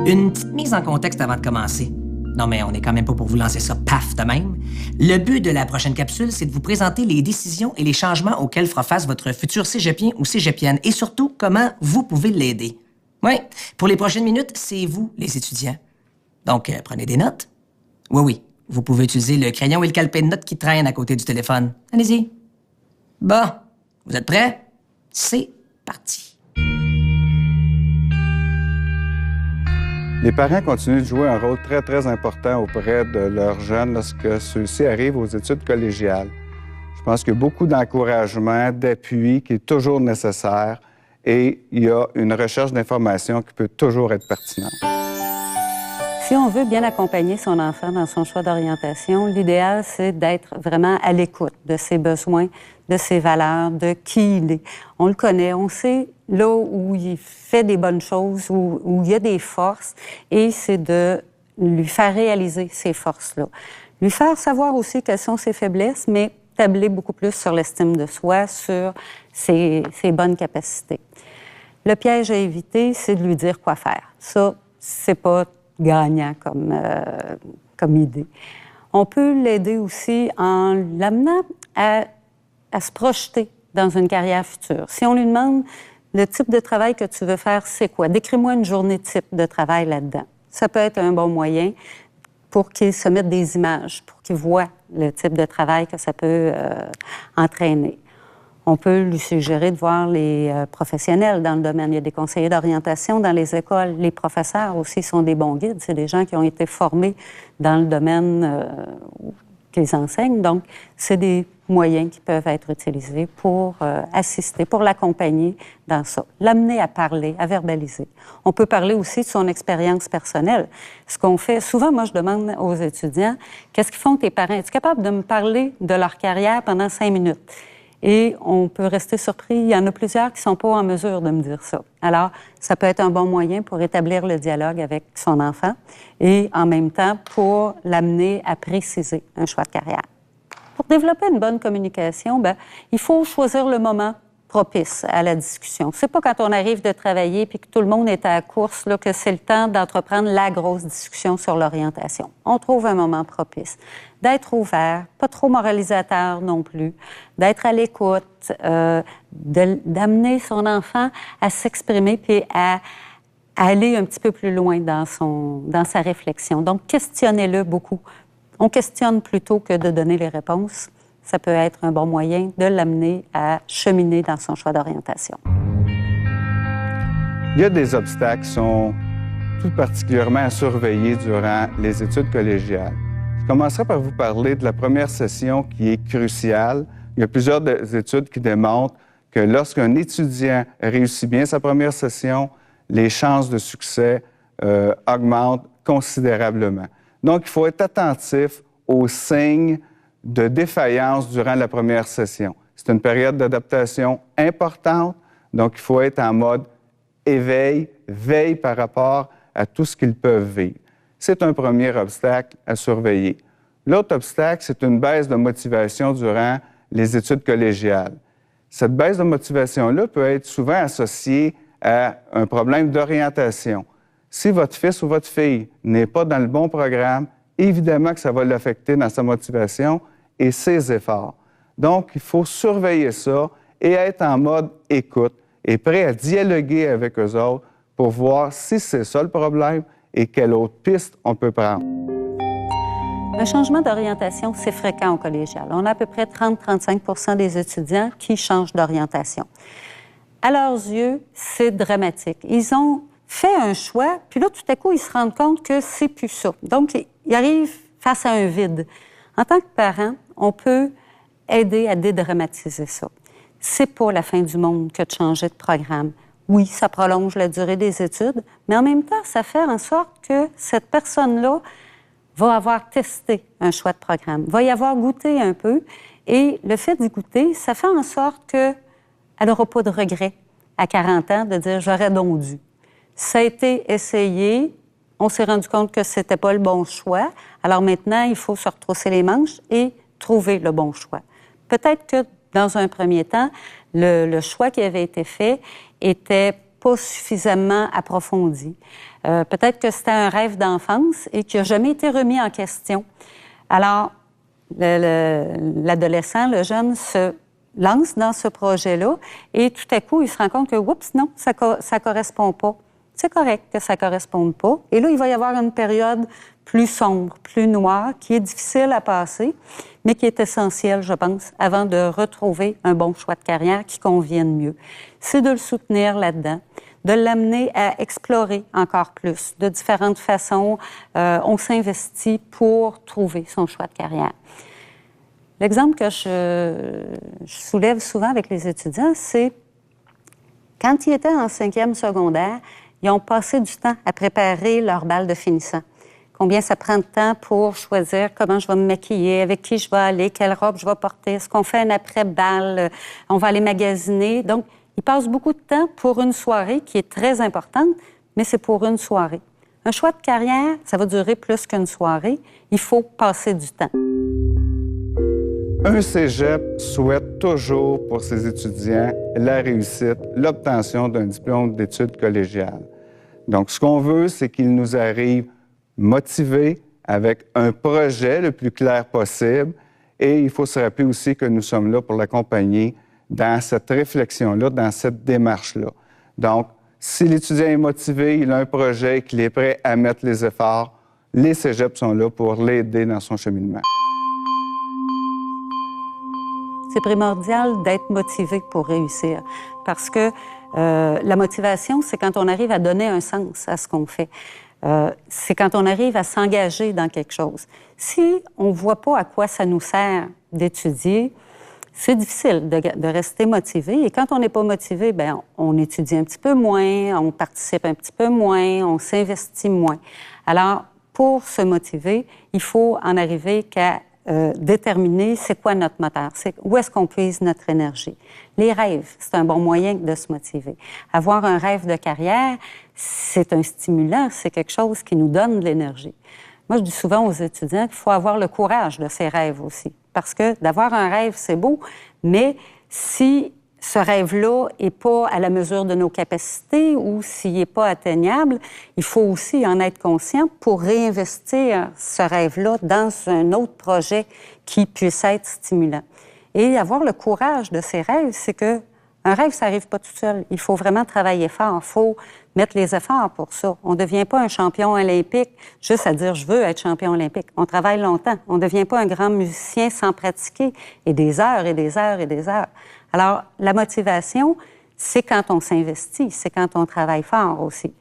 Une petite mise en contexte avant de commencer. Non, mais on n'est quand même pas pour vous lancer ça paf de même. Le but de la prochaine capsule, c'est de vous présenter les décisions et les changements auxquels fera face votre futur cégepien ou cégepienne et surtout, comment vous pouvez l'aider. Oui, pour les prochaines minutes, c'est vous, les étudiants. Donc, prenez des notes. Oui, vous pouvez utiliser le crayon et le calepin de notes qui traînent à côté du téléphone. Allez-y. Bon, vous êtes prêts? C'est parti. Les parents continuent de jouer un rôle très, très important auprès de leurs jeunes lorsque ceux-ci arrivent aux études collégiales. Je pense qu'il y a beaucoup d'encouragement, d'appui qui est toujours nécessaire et il y a une recherche d'informations qui peut toujours être pertinente. Si on veut bien accompagner son enfant dans son choix d'orientation, l'idéal, c'est d'être vraiment à l'écoute de ses besoins, de ses valeurs, de qui il est. On le connaît, on sait là où il fait des bonnes choses, où il y a des forces, et c'est de lui faire réaliser ces forces-là. Lui faire savoir aussi quelles sont ses faiblesses, mais tabler beaucoup plus sur l'estime de soi, sur ses bonnes capacités. Le piège à éviter, c'est de lui dire quoi faire. Ça, c'est pas gagnant comme idée. On peut l'aider aussi en l'amenant à se projeter dans une carrière future. Si on lui demande le type de travail que tu veux faire, c'est quoi? Décris-moi une journée type de travail là-dedans. Ça peut être un bon moyen pour qu'il se mette des images, pour qu'il voit le type de travail que ça peut entraîner. On peut lui suggérer de voir les professionnels dans le domaine. Il y a des conseillers d'orientation dans les écoles. Les professeurs aussi sont des bons guides. C'est des gens qui ont été formés dans le domaine qu'ils enseignent. Donc, c'est des moyens qui peuvent être utilisés pour assister, pour l'accompagner dans ça. L'amener à parler, à verbaliser. On peut parler aussi de son expérience personnelle. Ce qu'on fait, souvent, moi, je demande aux étudiants, qu'est-ce qu'ils font tes parents? Es-tu capable de me parler de leur carrière pendant 5 minutes? Et on peut rester surpris. Il y en a plusieurs qui ne sont pas en mesure de me dire ça. Alors, ça peut être un bon moyen pour établir le dialogue avec son enfant et en même temps pour l'amener à préciser un choix de carrière. Pour développer une bonne communication, il faut choisir le moment propice à la discussion. C'est pas quand on arrive de travailler puis que tout le monde est à la course là, que c'est le temps d'entreprendre la grosse discussion sur l'orientation. On trouve un moment propice. D'être ouvert, pas trop moralisateur non plus, d'être à l'écoute, d'amener son enfant à s'exprimer puis à aller un petit peu plus loin dans sa réflexion. Donc, questionnez-le beaucoup. On questionne plutôt que de donner les réponses. Ça peut être un bon moyen de l'amener à cheminer dans son choix d'orientation. Il y a des obstacles qui sont tout particulièrement à surveiller durant les études collégiales. Je commencerai par vous parler de la première session qui est cruciale. Il y a plusieurs études qui démontrent que lorsqu'un étudiant réussit bien sa première session, les chances de succès augmentent considérablement. Donc, il faut être attentif aux signes de défaillance durant la première session. C'est une période d'adaptation importante, donc il faut être en mode éveil, veille par rapport à tout ce qu'ils peuvent vivre. C'est un premier obstacle à surveiller. L'autre obstacle, c'est une baisse de motivation durant les études collégiales. Cette baisse de motivation-là peut être souvent associée à un problème d'orientation. Si votre fils ou votre fille n'est pas dans le bon programme, évidemment que ça va l'affecter dans sa motivation et ses efforts. Donc, il faut surveiller ça et être en mode écoute et prêt à dialoguer avec eux autres pour voir si c'est ça le problème et quelle autre piste on peut prendre. Un changement d'orientation, c'est fréquent au collégial. On a à peu près 30-35 % des étudiants qui changent d'orientation. À leurs yeux, c'est dramatique. Ils ont fait un choix, puis là, tout à coup, ils se rendent compte que c'est plus ça. Donc, ils arrivent face à un vide. En tant que parent, on peut aider à dédramatiser ça. C'est pas la fin du monde que de changer de programme. Oui, ça prolonge la durée des études, mais en même temps, ça fait en sorte que cette personne-là va avoir testé un choix de programme, va y avoir goûté un peu, et le fait d'y goûter, ça fait en sorte qu'elle n'aura pas de regret à 40 ans de dire « j'aurais donc dû ». Ça a été essayé, on s'est rendu compte que c'était pas le bon choix, alors maintenant, il faut se retrousser les manches et trouver le bon choix. Peut-être que, dans un premier temps, le choix qui avait été fait était pas suffisamment approfondi. Peut-être que c'était un rêve d'enfance et qui n'a jamais été remis en question. Alors, l'adolescent, le jeune, se lance dans ce projet-là et tout à coup, il se rend compte que, oups, non, ça correspond pas. C'est correct que ça ne corresponde pas. Et là, il va y avoir une période plus sombre, plus noire, qui est difficile à passer, mais qui est essentielle, je pense, avant de retrouver un bon choix de carrière qui convienne mieux. C'est de le soutenir là-dedans, de l'amener à explorer encore plus, de différentes façons. On s'investit pour trouver son choix de carrière. L'exemple que je soulève souvent avec les étudiants, c'est quand ils étaient en 5e secondaire, ils ont passé du temps à préparer leur bal de finissant. Combien ça prend de temps pour choisir comment je vais me maquiller, avec qui je vais aller, quelle robe je vais porter, est-ce qu'on fait un après-bal, on va aller magasiner. Donc, ils passent beaucoup de temps pour une soirée qui est très importante, mais c'est pour une soirée. Un choix de carrière, ça va durer plus qu'une soirée. Il faut passer du temps. Un cégep souhaite toujours pour ses étudiants la réussite, l'obtention d'un diplôme d'études collégiales. Donc, ce qu'on veut, c'est qu'ils nous arrivent motivés, avec un projet le plus clair possible. Et il faut se rappeler aussi que nous sommes là pour l'accompagner dans cette réflexion-là, dans cette démarche-là. Donc, si l'étudiant est motivé, il a un projet, qu'il est prêt à mettre les efforts, les cégeps sont là pour l'aider dans son cheminement. C'est primordial d'être motivé pour réussir parce que la motivation, c'est quand on arrive à donner un sens à ce qu'on fait. C'est quand on arrive à s'engager dans quelque chose. Si on ne voit pas à quoi ça nous sert d'étudier, c'est difficile de rester motivé. Et quand on n'est pas motivé, bien, on étudie un petit peu moins, on participe un petit peu moins, on s'investit moins. Alors, pour se motiver, il faut en arriver qu'à déterminer c'est quoi notre moteur, où est-ce qu'on puise notre énergie. Les rêves, c'est un bon moyen de se motiver. Avoir un rêve de carrière, c'est un stimulant, c'est quelque chose qui nous donne de l'énergie. Moi, je dis souvent aux étudiants qu'il faut avoir le courage de ses rêves aussi. Parce que d'avoir un rêve, c'est beau, mais si ce rêve-là n'est pas à la mesure de nos capacités ou s'il n'est pas atteignable, il faut aussi en être conscient pour réinvestir ce rêve-là dans un autre projet qui puisse être stimulant. Et avoir le courage de ses rêves, c'est que un rêve, ça n'arrive pas tout seul. Il faut vraiment travailler fort. Il faut mettre les efforts pour ça. On ne devient pas un champion olympique juste à dire « je veux être champion olympique ». On travaille longtemps. On ne devient pas un grand musicien sans pratiquer et des heures et des heures et des heures. Alors, la motivation, c'est quand on s'investit, c'est quand on travaille fort aussi.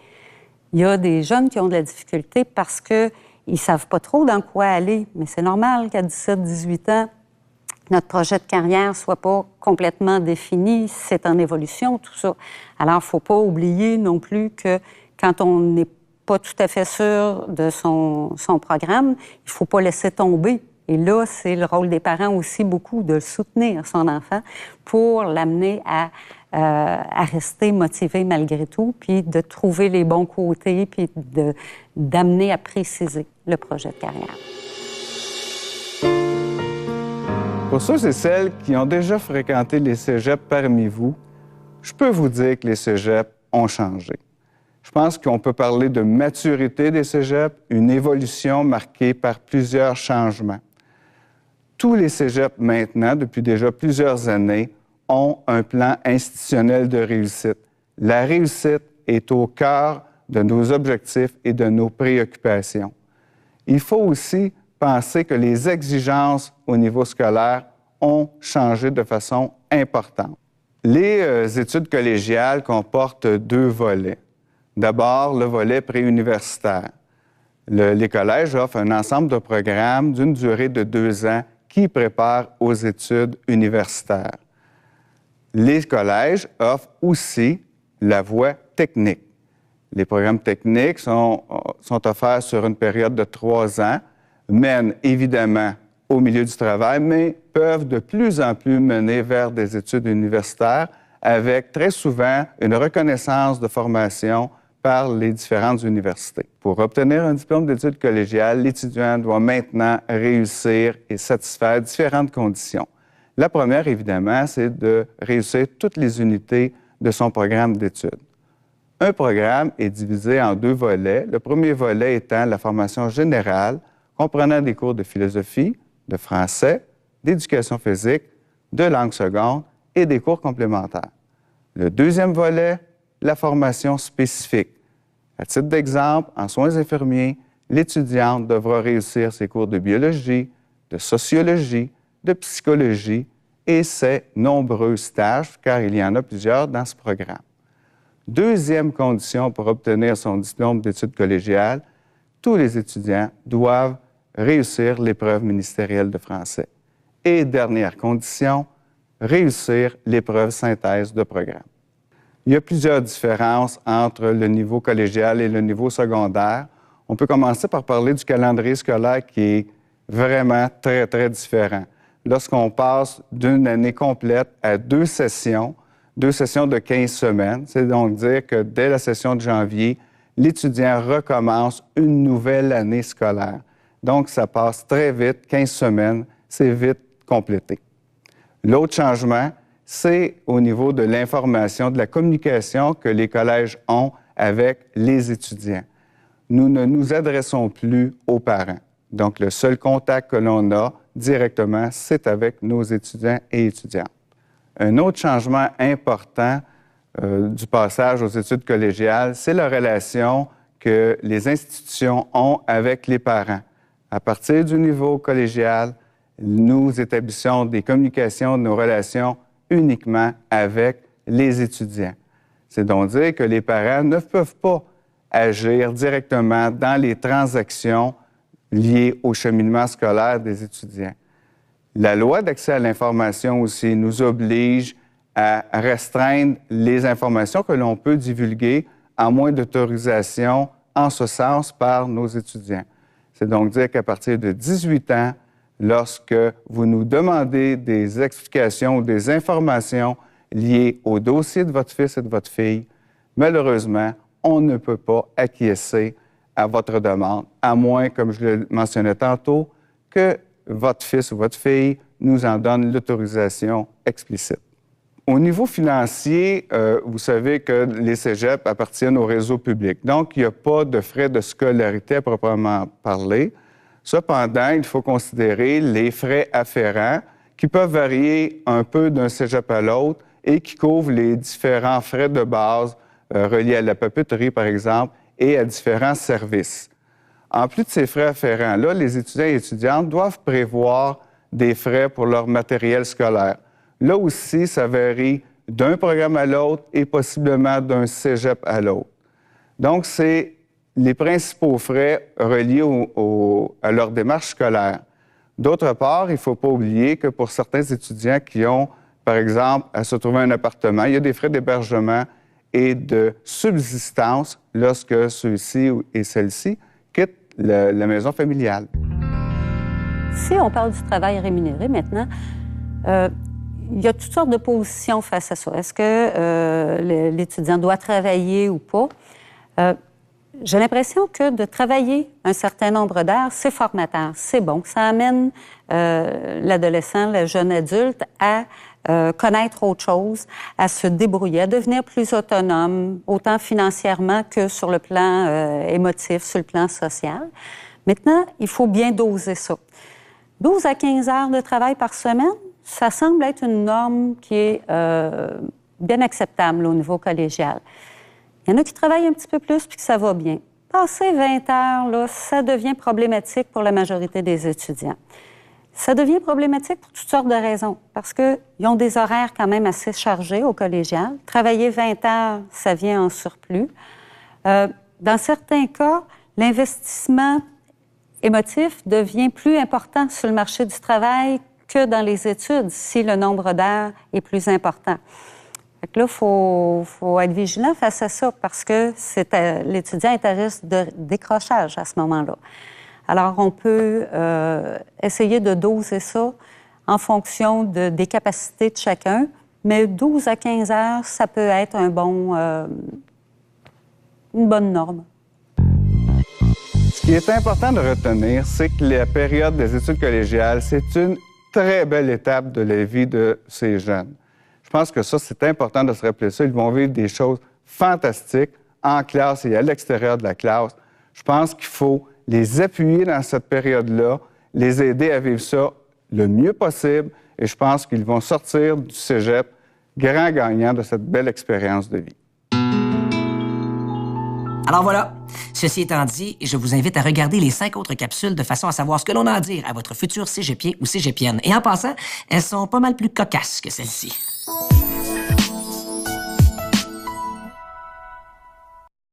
Il y a des jeunes qui ont de la difficulté parce qu'ils ne savent pas trop dans quoi aller, mais c'est normal qu'à 17-18 ans, notre projet de carrière ne soit pas complètement défini, c'est en évolution, tout ça. Alors, il ne faut pas oublier non plus que quand on n'est pas tout à fait sûr de son programme, il ne faut pas laisser tomber. Et là, c'est le rôle des parents aussi beaucoup de soutenir son enfant pour l'amener à rester motivé malgré tout, puis de trouver les bons côtés, puis d'amener à préciser le projet de carrière. Pour ceux et celles qui ont déjà fréquenté les cégeps parmi vous, je peux vous dire que les cégeps ont changé. Je pense qu'on peut parler de maturité des cégeps, une évolution marquée par plusieurs changements. Tous les cégeps maintenant, depuis déjà plusieurs années, ont un plan institutionnel de réussite. La réussite est au cœur de nos objectifs et de nos préoccupations. Il faut aussi penser que les exigences au niveau scolaire ont changé de façon importante. Les études collégiales comportent deux volets. D'abord, le volet préuniversitaire. Les collèges offrent un ensemble de programmes d'une durée de 2 ans qui préparent aux études universitaires. Les collèges offrent aussi la voie technique. Les programmes techniques sont offerts sur une période de 3 ans, mènent évidemment au milieu du travail, mais peuvent de plus en plus mener vers des études universitaires avec très souvent une reconnaissance de formation par les différentes universités. Pour obtenir un diplôme d'études collégiales, l'étudiant doit maintenant réussir et satisfaire différentes conditions. La première, évidemment, c'est de réussir toutes les unités de son programme d'études. Un programme est divisé en 2 volets. Le premier volet étant la formation générale, comprenant des cours de philosophie, de français, d'éducation physique, de langue seconde et des cours complémentaires. Le deuxième volet, la formation spécifique. À titre d'exemple, en soins infirmiers, l'étudiante devra réussir ses cours de biologie, de sociologie, de psychologie et ses nombreux stages, car il y en a plusieurs dans ce programme. Deuxième condition pour obtenir son diplôme d'études collégiales, tous les étudiants doivent réussir l'épreuve ministérielle de français. Et dernière condition, réussir l'épreuve synthèse de programme. Il y a plusieurs différences entre le niveau collégial et le niveau secondaire. On peut commencer par parler du calendrier scolaire qui est vraiment très, très différent. Lorsqu'on passe d'une année complète à 2 sessions de 15 semaines, c'est donc dire que dès la session de janvier, l'étudiant recommence une nouvelle année scolaire. Donc, ça passe très vite, 15 semaines, c'est vite complété. L'autre changement, c'est au niveau de l'information, de la communication que les collèges ont avec les étudiants. Nous ne nous adressons plus aux parents. Donc, le seul contact que l'on a directement, c'est avec nos étudiants et étudiantes. Un autre changement important du passage aux études collégiales, c'est la relation que les institutions ont avec les parents. À partir du niveau collégial, nous établissons des communications, nos relations uniquement avec les étudiants. C'est donc dire que les parents ne peuvent pas agir directement dans les transactions liées au cheminement scolaire des étudiants. La loi d'accès à l'information aussi nous oblige à restreindre les informations que l'on peut divulguer à moins d'autorisation en ce sens par nos étudiants. C'est donc dire qu'à partir de 18 ans, lorsque vous nous demandez des explications ou des informations liées au dossier de votre fils et de votre fille, malheureusement, on ne peut pas acquiescer à votre demande, à moins, comme je le mentionnais tantôt, que votre fils ou votre fille nous en donne l'autorisation explicite. Au niveau financier, vous savez que les cégeps appartiennent au réseau public. Donc, il n'y a pas de frais de scolarité à proprement parler. Cependant, il faut considérer les frais afférents qui peuvent varier un peu d'un cégep à l'autre et qui couvrent les différents frais de base reliés à la papeterie, par exemple, et à différents services. En plus de ces frais afférents-là, les étudiants et étudiantes doivent prévoir des frais pour leur matériel scolaire. Là aussi, ça varie d'un programme à l'autre et possiblement d'un cégep à l'autre. Donc, c'est les principaux frais reliés à leur démarche scolaire. D'autre part, il ne faut pas oublier que pour certains étudiants qui ont, par exemple, à se trouver un appartement, il y a des frais d'hébergement et de subsistance lorsque ceux-ci et celles-ci quittent la maison familiale. Si on parle du travail rémunéré maintenant, il y a toutes sortes de positions face à ça. Est-ce que l'étudiant doit travailler ou pas? J'ai l'impression que de travailler un certain nombre d'heures, c'est formateur, c'est bon. Ça amène l'adolescent, le jeune adulte à connaître autre chose, à se débrouiller, à devenir plus autonome, autant financièrement que sur le plan émotif, sur le plan social. Maintenant, il faut bien doser ça. 12 à 15 heures de travail par semaine, ça semble être une norme qui est bien acceptable au niveau collégial. Il y en a qui travaillent un petit peu plus puis que ça va bien. Passer 20 heures, là, ça devient problématique pour la majorité des étudiants. Ça devient problématique pour toutes sortes de raisons, parce qu'ils ont des horaires quand même assez chargés au collégial. Travailler 20 heures, ça vient en surplus. Dans certains cas, l'investissement émotif devient plus important sur le marché du travail que dans les études, si le nombre d'heures est plus important. Fait que là, il faut être vigilant face à ça, parce que l'étudiant est à risque de décrochage à ce moment-là. Alors, on peut essayer de doser ça en fonction des capacités de chacun, mais 12 à 15 heures, ça peut être une bonne norme. Ce qui est important de retenir, c'est que la période des études collégiales, c'est une très belle étape de la vie de ces jeunes. Je pense que ça, c'est important de se rappeler ça. Ils vont vivre des choses fantastiques, en classe et à l'extérieur de la classe. Je pense qu'il faut les appuyer dans cette période-là, les aider à vivre ça le mieux possible, et je pense qu'ils vont sortir du cégep grands gagnants de cette belle expérience de vie. Alors voilà, ceci étant dit, je vous invite à regarder les 5 autres capsules de façon à savoir ce que l'on a à dire à votre futur cégepien ou cégepienne. Et en passant, elles sont pas mal plus cocasses que celle-ci.